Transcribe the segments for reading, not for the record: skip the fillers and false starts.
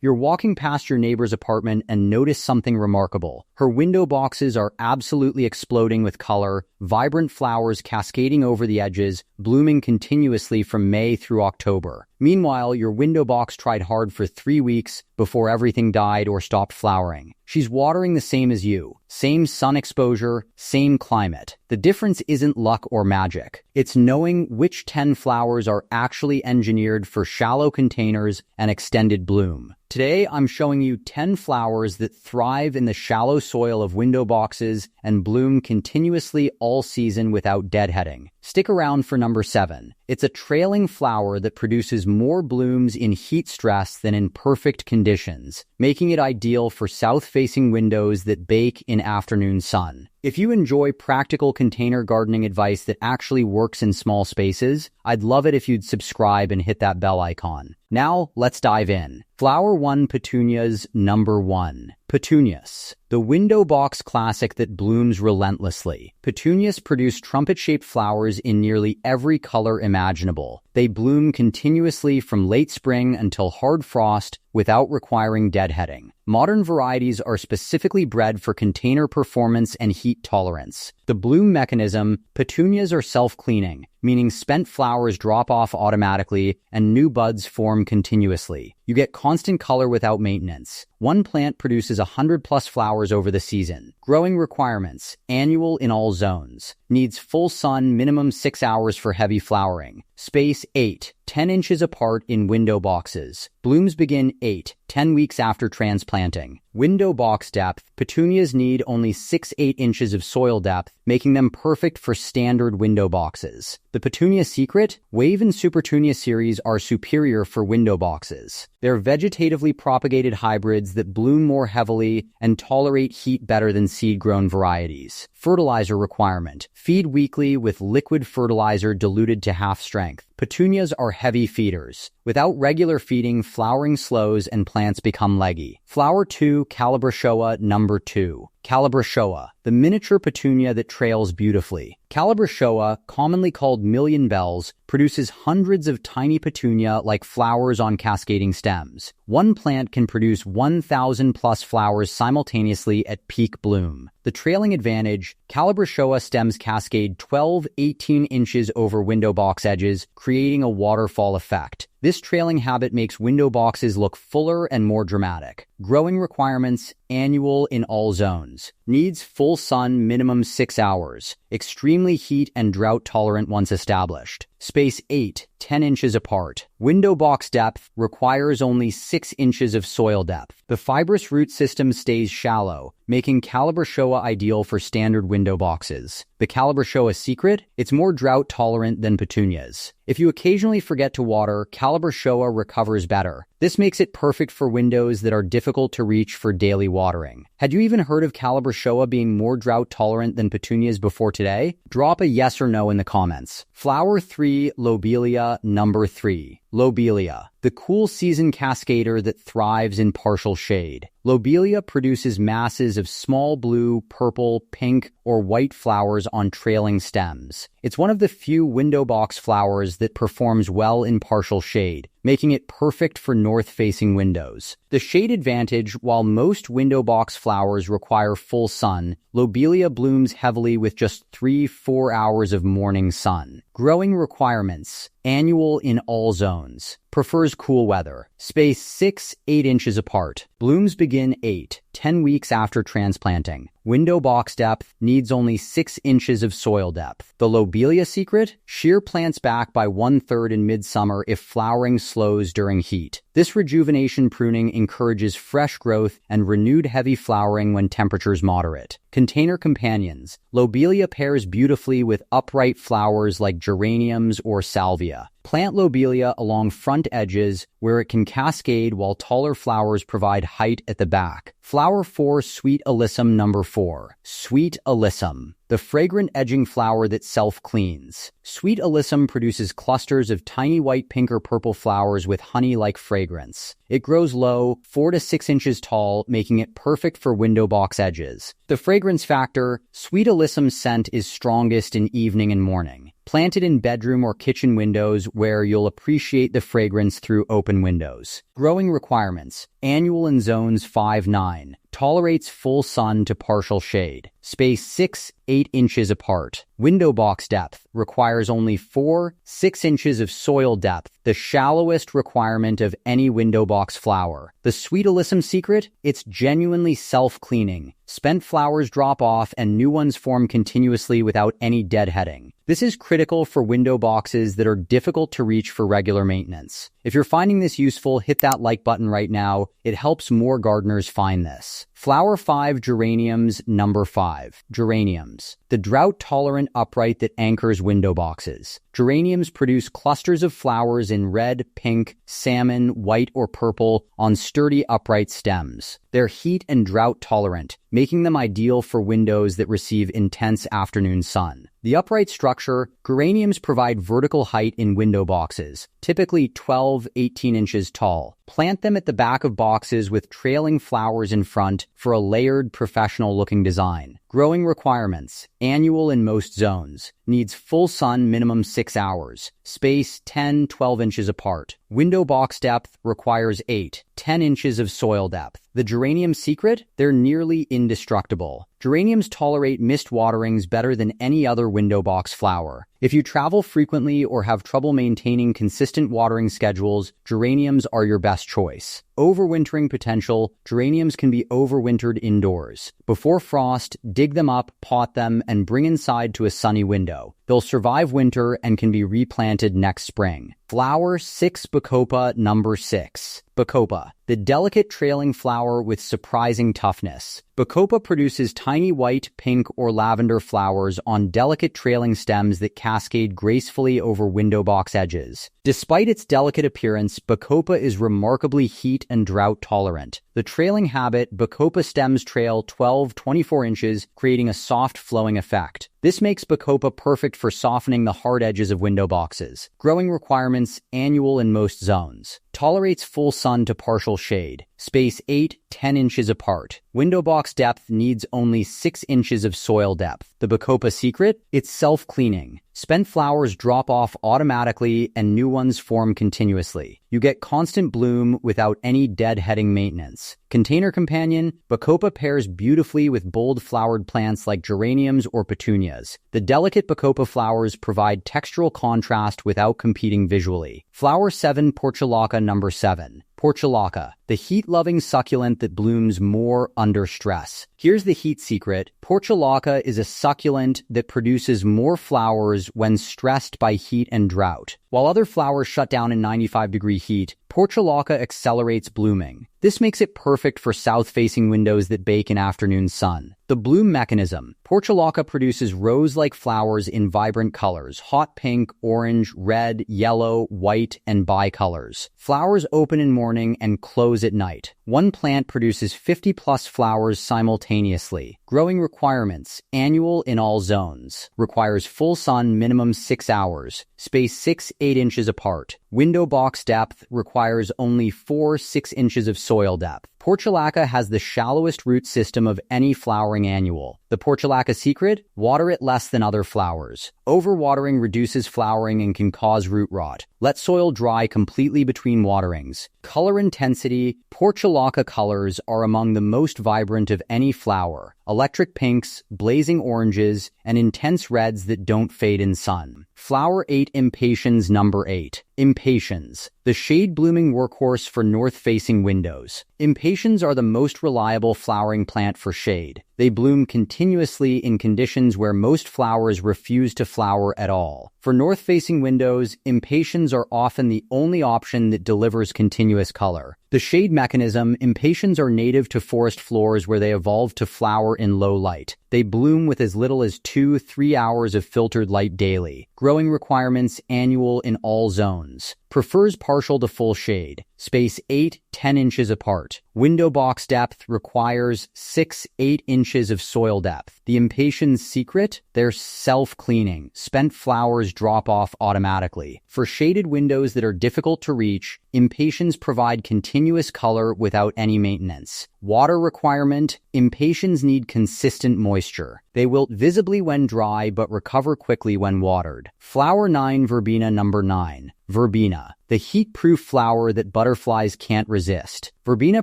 You're walking past your neighbor's apartment and notice something remarkable. Her window boxes are absolutely exploding with color, vibrant flowers cascading over the edges, blooming continuously from May through October. Meanwhile, your window box tried hard for 3 weeks before everything died or stopped flowering. She's watering the same as you. Same sun exposure, same climate. The difference isn't luck or magic. It's knowing which 10 flowers are actually engineered for shallow containers and extended bloom. Today, I'm showing you 10 flowers that thrive in the shallow soil of window boxes and bloom continuously all season without deadheading. Stick around for number 7. It's a trailing flower that produces more blooms in heat stress than in perfect conditions, making it ideal for south-facing windows that bake in afternoon sun. If you enjoy practical container gardening advice that actually works in small spaces, I'd love it if you'd subscribe and hit that bell icon. Now, let's dive in. Flower 1 Petunias number 1. Petunias, the window box classic that blooms relentlessly. Petunias produce trumpet-shaped flowers in nearly every color imaginable. They bloom continuously from late spring until hard frost without requiring deadheading. Modern varieties are specifically bred for container performance and heat tolerance. The bloom mechanism: petunias are self-cleaning, meaning spent flowers drop off automatically and new buds form continuously. You get constant color without maintenance. One plant produces 100+ flowers over the season. Growing requirements: annual in all zones. Needs full sun, minimum 6 hours for heavy flowering. Space 8-10 inches apart in window boxes. Blooms begin 8-10 weeks after transplanting. Window box depth: petunias need only 6-8 inches of soil depth, making them perfect for standard window boxes. The petunia secret: Wave and Supertunia series are superior for window boxes. They're vegetatively propagated hybrids that bloom more heavily and tolerate heat better than seed-grown varieties. Fertilizer requirement: feed weekly with liquid fertilizer diluted to half strength. Petunias are heavy feeders. Without regular feeding, flowering slows and plants become leggy. Flower 2 Calibrachoa number 2. Calibrachoa, the miniature petunia that trails beautifully. Calibrachoa, commonly called million bells, produces hundreds of tiny petunia-like flowers on cascading stems. One plant can produce 1,000+ flowers simultaneously at peak bloom. The trailing advantage: Calibrachoa stems cascade 12-18 inches over window box edges, creating a waterfall effect. This trailing habit makes window boxes look fuller and more dramatic. Growing requirements: annual in all zones. Needs full sun, minimum 6 hours. Extremely heat and drought tolerant once established. Space 8-10 inches apart. Window box depth: requires only 6 inches of soil depth. The fibrous root system stays shallow, making Calibrachoa ideal for standard window boxes. The Calibrachoa secret: it's more drought tolerant than petunias. If you occasionally forget to water, Calibrachoa recovers better. This makes it perfect for windows that are difficult to reach for daily watering. Had you even heard of Calibrachoa being more drought tolerant than petunias before today? Drop a yes or no in the comments. Flower 3 Lobelia number 3. Lobelia, the cool season cascader that thrives in partial shade. Lobelia produces masses of small blue, purple, pink, or white flowers on trailing stems. It's one of the few window box flowers that performs well in partial shade, making it perfect for north-facing windows. The shade advantage: while most window box flowers require full sun, Lobelia blooms heavily with just 3-4 hours of morning sun. Growing requirements: annual in all zones. Prefers cool weather. Space 6-8 inches apart. Blooms begin 8-10 weeks after transplanting. Window box depth: needs only 6 inches of soil depth. The Lobelia secret: shear plants back by 1/3 in midsummer if flowering slows during heat. This rejuvenation pruning encourages fresh growth and renewed heavy flowering when temperatures moderate. Container companions: Lobelia pairs beautifully with upright flowers like geraniums or salvia. Plant Lobelia along front edges where it can cascade while taller flowers provide height at the back. Flower 4 Sweet Alyssum number 4. Sweet Alyssum, the fragrant edging flower that self-cleans. Sweet Alyssum produces clusters of tiny white, pink, or purple flowers with honey-like fragrance. It grows low, 4 to 6 inches tall, making it perfect for window box edges. The fragrance factor: Sweet Alyssum's scent is strongest in evening and morning. Planted in bedroom or kitchen windows where you'll appreciate the fragrance through open windows. Growing requirements. Annual in zones 5-9. Tolerates full sun to partial shade. Space 6-8 inches apart. Window box depth. Requires only 4-6 inches of soil depth, the shallowest requirement of any window box flower. The sweet alyssum secret? It's genuinely self-cleaning. Spent flowers drop off and new ones form continuously without any deadheading. This is critical for window boxes that are difficult to reach for regular maintenance. If you're finding this useful, hit that like button right now. It helps more gardeners find this. Flower 5 geraniums, number 5. Geraniums. The drought-tolerant upright that anchors window boxes. Geraniums produce clusters of flowers in red, pink, salmon, white, or purple on sturdy upright stems. They're heat and drought tolerant, making them ideal for windows that receive intense afternoon sun. The upright structure. Geraniums provide vertical height in window boxes, typically 12-18 inches tall. Plant them at the back of boxes with trailing flowers in front for a layered, professional-looking design. Growing requirements. Annual in most zones. Needs full sun, minimum 6 hours. Space 10-12 inches apart. Window box depth requires 8-10 inches of soil depth. The geranium secret? They're nearly indestructible. Geraniums tolerate mist waterings better than any other window box flower. If you travel frequently or have trouble maintaining consistent watering schedules, geraniums are your best choice. Overwintering potential. Geraniums can be overwintered indoors. Before frost, dig them up, pot them, and bring inside to a sunny window. They'll survive winter and can be replanted next spring. Flower 6 Bacopa, number 6. Bacopa, the delicate trailing flower with surprising toughness. Bacopa produces tiny white, pink, or lavender flowers on delicate trailing stems that cascade gracefully over window box edges. Despite its delicate appearance, Bacopa is remarkably heat and drought tolerant. The trailing habit. Bacopa stems trail 12-24 inches, creating a soft flowing effect. This makes Bacopa perfect for softening the hard edges of window boxes. Growing requirements. Annual in most zones. Tolerates full sun to partial shade. Space 8-10 inches apart. Window box depth needs only 6 inches of soil depth. The Bacopa secret? It's self-cleaning. Spent flowers drop off automatically and new ones form continuously. You get constant bloom without any deadheading maintenance. Container companion. Bacopa pairs beautifully with bold-flowered plants like geraniums or petunias. The delicate Bacopa flowers provide textural contrast without competing visually. Flower 7 Portulaca, number 7. Portulaca, the heat-loving succulent that blooms more under stress. Here's the heat secret. Portulaca is a succulent that produces more flowers when stressed by heat and drought. While other flowers shut down in 95-degree heat, Portulaca accelerates blooming. This makes it perfect for south-facing windows that bake in afternoon sun. The bloom mechanism. Portulaca produces rose-like flowers in vibrant colors: hot pink, orange, red, yellow, white, and bicolors. Flowers open in morning and close at night. One plant produces 50-plus flowers simultaneously. Growing requirements. Annual in all zones. Requires full sun, minimum 6 hours. Space 6-8 inches apart. Window box depth requires only 4-6 inches of soil depth. Portulaca has the shallowest root system of any flowering annual. The Portulaca secret? Water it less than other flowers. Overwatering reduces flowering and can cause root rot. Let soil dry completely between waterings. Color intensity. Portulaca colors are among the most vibrant of any flower. Electric pinks, blazing oranges, and intense reds that don't fade in sun. Flower 8 Impatiens, number 8. Impatiens, the shade-blooming workhorse for north-facing windows. Impatiens are the most reliable flowering plant for shade. They bloom continuously in conditions where most flowers refuse to flower at all. For north-facing windows, impatiens are often the only option that delivers continuous color. The shade mechanism. Impatiens are native to forest floors where they evolved to flower in low light. They bloom with as little as 2-3 hours of filtered light daily. Growing requirements. Annual in all zones. Prefers partial to full shade. Space 8-10 inches apart. Window box depth requires 6-8 inches of soil depth. The Impatiens secret? They're self-cleaning. Spent flowers drop off automatically. For shaded windows that are difficult to reach, Impatiens provide continuous color without any maintenance. Water requirement: impatiens need consistent moisture. They wilt visibly when dry but recover quickly when watered. Flower 9 Verbena number 9. Verbena, the heat-proof flower that butterflies can't resist. Verbena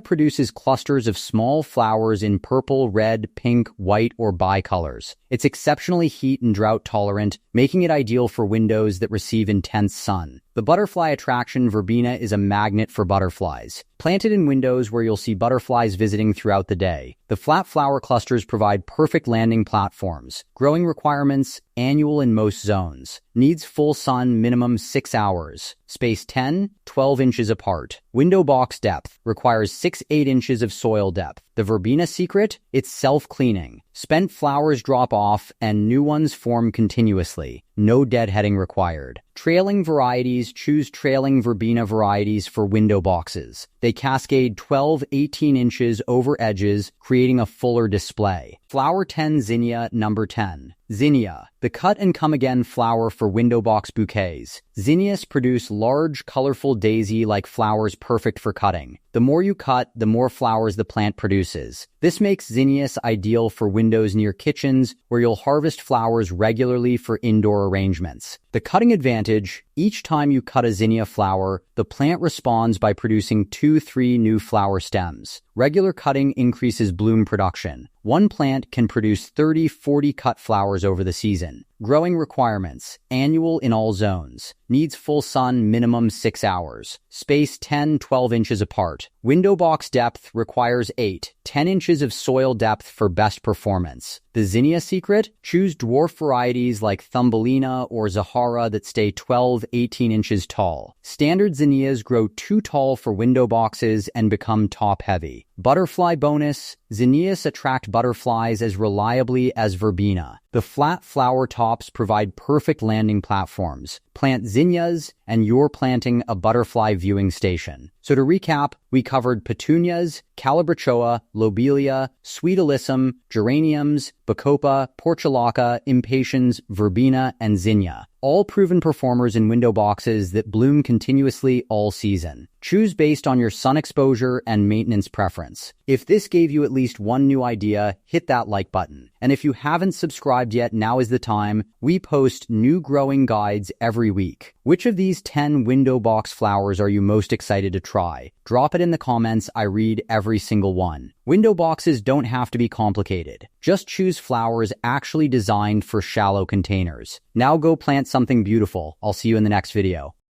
produces clusters of small flowers in purple, red, pink, white, or bicolors. It's exceptionally heat and drought tolerant, making it ideal for windows that receive intense sun. The butterfly attraction: verbena is a magnet for butterflies. Planted in windows where you'll see butterflies visiting throughout the day, the flat flower clusters provide perfect landing platforms. Growing requirements: annual in most zones. Needs full sun, minimum 6 hours. Spaced 10-12 inches apart. Window box depth: requires 6-8 inches of soil depth. The verbena secret: it's self-cleaning. Spent flowers drop off and new ones form continuously. No deadheading required. Trailing varieties: choose trailing verbena varieties for window boxes. They cascade 12-18 inches over edges, creating a fuller display. Flower 10 Zinnia number 10. Zinnia, the cut-and-come-again flower for window box bouquets. Zinnias produce large, colorful daisy-like flowers perfect for cutting. The more you cut, the more flowers the plant produces. This makes zinnias ideal for windows near kitchens, where you'll harvest flowers regularly for indoor arrangements. The cutting advantage: each time you cut a zinnia flower, the plant responds by producing 2-3 new flower stems. Regular cutting increases bloom production. One plant can produce 30-40 cut flowers over the season. Growing requirements: annual in all zones. Needs full sun, minimum 6 hours. Spaced 10-12 inches apart. Window box depth: requires 8-10 inches of soil depth for best performance. The zinnia secret: choose dwarf varieties like Thumbelina or Zahara that stay 12-18 inches tall. Standard zinnias grow too tall for window boxes and become top-heavy. Butterfly bonus: zinnias attract butterflies as reliably as verbena. The flat flower tops provide perfect landing platforms. Plant zinnias, and you're planting a butterfly viewing station. So to recap, we covered petunias, calibrachoa, lobelia, sweet alyssum, geraniums, bacopa, portulaca, impatiens, verbena, and zinnia. All proven performers in window boxes that bloom continuously all season. Choose based on your sun exposure and maintenance preference. If this gave you at least one new idea, hit that like button. And if you haven't subscribed yet, now is the time. We post new growing guides every week. Which of these 10 window box flowers are you most excited to try? Drop it in the comments. I read every single one. Window boxes don't have to be complicated. Just choose flowers actually designed for shallow containers. Now go plant something beautiful. I'll see you in the next video.